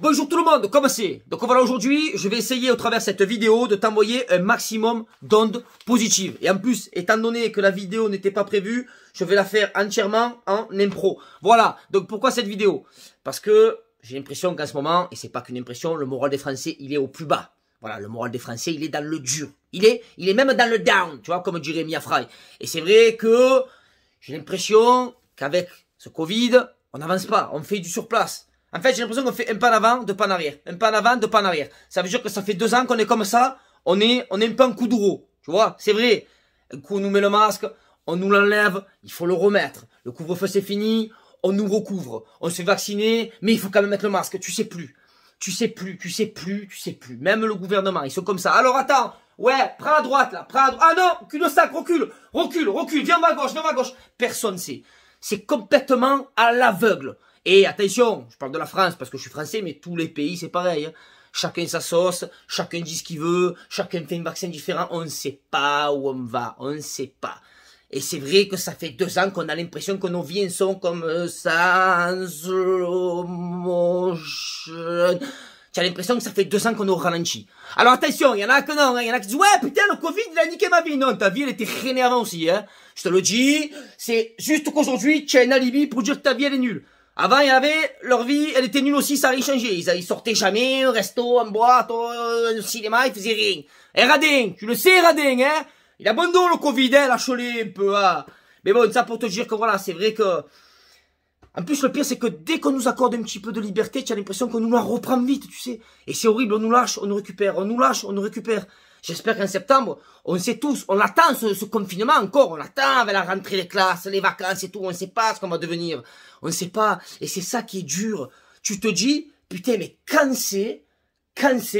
Bonjour tout le monde, comment c'est? Donc voilà, aujourd'hui, je vais essayer au travers de cette vidéo de t'envoyer un maximum d'ondes positives. Et en plus, étant donné que la vidéo n'était pas prévue, je vais la faire entièrement en impro. Voilà, donc pourquoi cette vidéo? Parce que j'ai l'impression qu'en ce moment, et c'est pas qu'une impression, le moral des Français, il est au plus bas. Voilà, le moral des Français, il est dans le dur. Il est même dans le down, tu vois, comme dirait Mia Fry. Et c'est vrai que j'ai l'impression qu'avec ce Covid, on n'avance pas, on fait du surplace. En fait, j'ai l'impression qu'on fait un pas en avant, deux pas en arrière. Un pas en avant, deux pas en arrière. Ça veut dire que ça fait 2 ans qu'on est comme ça. On est un peu en coup de roue. Tu vois, c'est vrai. Un coup, on nous met le masque, on nous l'enlève, il faut le remettre. Le couvre-feu, c'est fini, on nous recouvre. On se fait vacciner, mais il faut quand même mettre le masque. Tu sais plus. Tu sais plus. Même le gouvernement, ils sont comme ça. Alors attends, ouais, prends à droite là, prends à droite. Ah non, cul-de-sac, recule, viens à gauche. Personne sait. C'est complètement à l'aveugle. Et attention, je parle de la France parce que je suis français, mais tous les pays c'est pareil. Hein. Chacun sa sauce, chacun dit ce qu'il veut, chacun fait un vaccin différent. On ne sait pas où on va, on ne sait pas. Et c'est vrai que ça fait 2 ans qu'on a l'impression que nos vies sont comme ça, en slow motion. Tu as l'impression que ça fait 2 ans qu'on est au ralenti. Alors attention, il y en a que non, hein, il y en a qui disent ouais putain le Covid il a niqué ma vie. Non, ta vie elle était freinée avant aussi. Hein. Je te le dis, c'est juste qu'aujourd'hui tu as un alibi pour dire que ta vie elle est nulle. Avant, il y avait, leur vie, elle était nulle aussi, ça a rien changé. Ils sortaient jamais, au resto, en boîte, au cinéma, ils faisaient rien. Et Radin, tu le sais, Radin, hein? Il a bon dos, le Covid, hein, lâche-les un peu, hein. Mais bon, ça pour te dire que voilà, c'est vrai que... En plus, le pire, c'est que dès qu'on nous accorde un petit peu de liberté, tu as l'impression qu'on nous la reprend vite, tu sais. Et c'est horrible, on nous lâche, on nous récupère, on nous lâche, on nous récupère. J'espère qu'en septembre, on sait tous, on attend ce confinement encore, on attend avec la rentrée des classes, les vacances et tout, on ne sait pas ce qu'on va devenir, on ne sait pas, et c'est ça qui est dur. Tu te dis, putain, mais quand c'est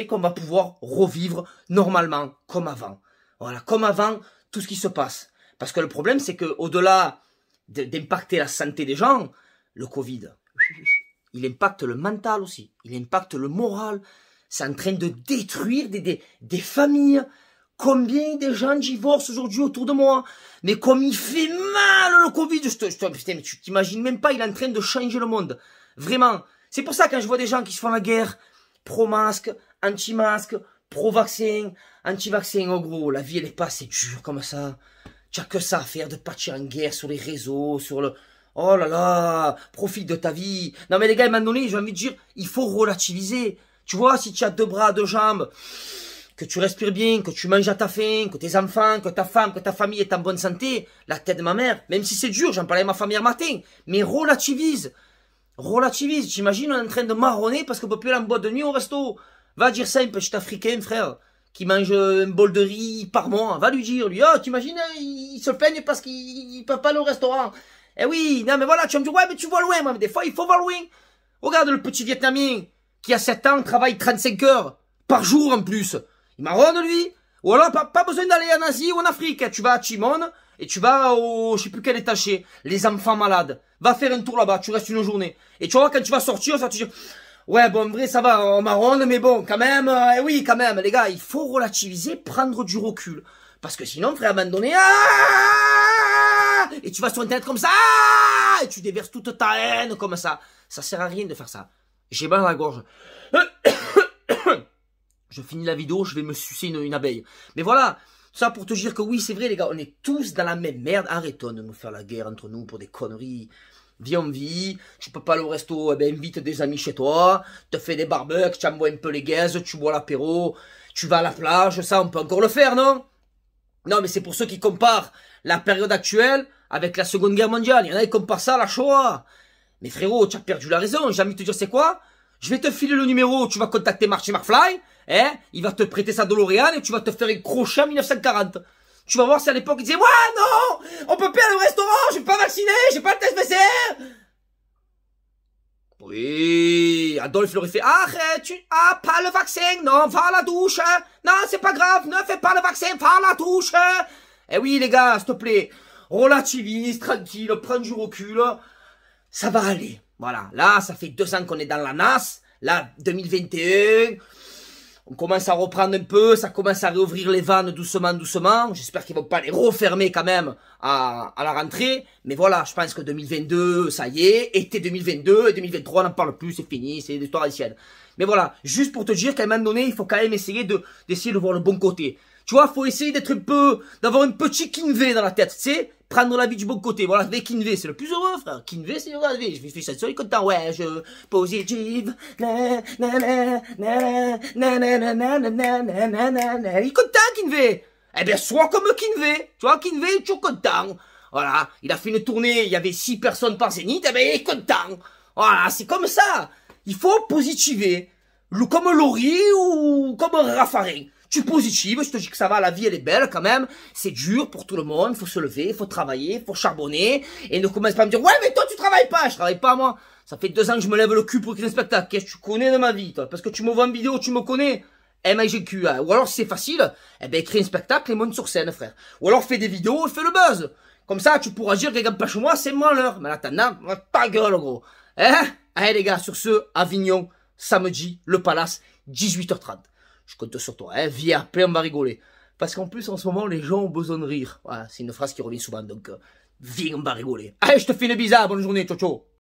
qu'on va pouvoir revivre normalement, comme avant. Voilà, comme avant, tout ce qui se passe. Parce que le problème, c'est que au-delà d'impacter la santé des gens, le Covid, il impacte le mental aussi, il impacte le moral. C'est en train de détruire des familles. Combien de gens divorcent aujourd'hui autour de moi? Mais comme il fait mal le Covid, putain, mais tu t'imagines même pas, il est en train de changer le monde. Vraiment. C'est pour ça quand je vois des gens qui se font la guerre, pro-masque, anti-masque, pro-vaccin, anti-vaccin, oh gros, la vie elle est pas assez dure comme ça. Tu as que ça à faire de partir en guerre sur les réseaux, sur le... Oh là là, profite de ta vie. Non mais les gars, à un moment donné, j'ai envie de dire, il faut relativiser. Tu vois, si tu as 2 bras, 2 jambes, que tu respires bien, que tu manges à ta faim, que tes enfants, que ta femme, que ta famille est en bonne santé, la tête de ma mère, même si c'est dur, j'en parlais à ma famille hier matin, mais relativise. Relativise. T'imagines, on est en train de marronner parce qu'on peut plus aller en boîte de nuit au resto. Va dire ça à un petit Africain, frère, qui mange un bol de riz par mois. Va lui dire, lui, oh, t'imagines, il se plaigne parce qu'il peut pas aller au restaurant. Eh oui, non mais voilà, tu vas me dire, ouais, mais tu vois loin, moi, mais des fois, il faut voir loin. Regarde le petit Vietnamien qui a 7 ans travaille 35 heures par jour en plus. Il marronne lui. Ou alors pas besoin d'aller en Asie ou en Afrique. Tu vas à Timon et tu vas au je sais plus quel étaché. Les enfants malades. Va faire un tour là-bas, tu restes une journée. Et tu vois quand tu vas sortir, ça te dit ouais bon en vrai ça va, on marronne mais bon quand même, oui quand même les gars, il faut relativiser, prendre du recul. Parce que sinon frère à un moment donné, et tu vas sur internet comme ça, et tu déverses toute ta haine comme ça. Ça sert à rien de faire ça. J'ai mal à la gorge. Je finis la vidéo, je vais me sucer une abeille. Mais voilà, ça pour te dire que oui, c'est vrai les gars, on est tous dans la même merde. Arrêtons de nous faire la guerre entre nous pour des conneries. Viens, on vit, tu peux pas aller au resto, eh ben invite des amis chez toi, te fais des barbecues, tu envoies un peu les gaz, tu bois l'apéro, tu vas à la plage, ça on peut encore le faire, non? Non, mais c'est pour ceux qui comparent la période actuelle avec la Seconde Guerre mondiale. Il y en a qui comparent ça à la Shoah. Mais frérot, tu as perdu la raison. J'ai envie de te dire, c'est quoi? Je vais te filer le numéro, tu vas contacter Marty McFly, hein? Il va te prêter sa DeLorean et tu vas te faire un crochet en 1940. Tu vas voir si à l'époque il disait, ouais, non! On peut plus aller au restaurant, je suis pas vacciné, j'ai pas le test PCR! Oui, Adolphe il aurait fait, arrête, pas le vaccin, non, va à la douche, non, c'est pas grave, ne fais pas le vaccin, va à la douche. Eh oui, les gars, s'il te plaît, relativise, tranquille, prends du recul, ça va aller. Voilà, là, ça fait 2 ans qu'on est dans la NAS, là, 2021, On commence à reprendre un peu, ça commence à réouvrir les vannes doucement, doucement. J'espère qu'ils vont pas les refermer quand même à la rentrée. Mais voilà, je pense que 2022, ça y est, été 2022 et 2023, on n'en parle plus, c'est fini, c'est l'histoire ancienne. Mais voilà, juste pour te dire qu'à un moment donné, il faut quand même essayer d'essayer de voir le bon côté. Tu vois, faut essayer d'être un peu, d'avoir un petit Kinvé dans la tête, tu sais, prendre la vie du bon côté. Voilà, avec Kinvé, c'est le plus heureux, frère. Kinvé, c'est heureux, je fais ça, il est content, ouais, positive, il est content, Kinvé. Eh bien, sois comme Kinvé, tu vois, Kinvé, il est toujours content. Voilà, il a fait une tournée, il y avait 6 personnes par Zénith, eh bien, il est content. Voilà, c'est comme ça. Il faut positiver, comme Laurie ou comme Raffarin. Tu positives, je te dis que ça va, la vie elle est belle quand même, c'est dur pour tout le monde, il faut se lever, il faut travailler, il faut charbonner, et ne commence pas à me dire, ouais mais toi tu travailles pas, je travaille pas moi, ça fait 2 ans que je me lève le cul pour écrire un spectacle, qu'est-ce que tu connais de ma vie toi, parce que tu me vois en vidéo, tu me connais, MIGQ, hein. Ou alors si c'est facile, eh ben écris un spectacle et monte sur scène frère, ou alors fais des vidéos et fais le buzz, comme ça tu pourras dire, regarde pas chez moi, c'est moi l'heure, mais là t'en as, ta gueule gros, hein, allez les gars, sur ce, Avignon, samedi, le Palace, 18h30. Je compte sur toi, hein, viens, après on va rigoler. Parce qu'en plus, en ce moment, les gens ont besoin de rire. Voilà, c'est une phrase qui revient souvent, donc viens, on va rigoler. Allez, je te fais une bise, bonne journée, ciao, ciao.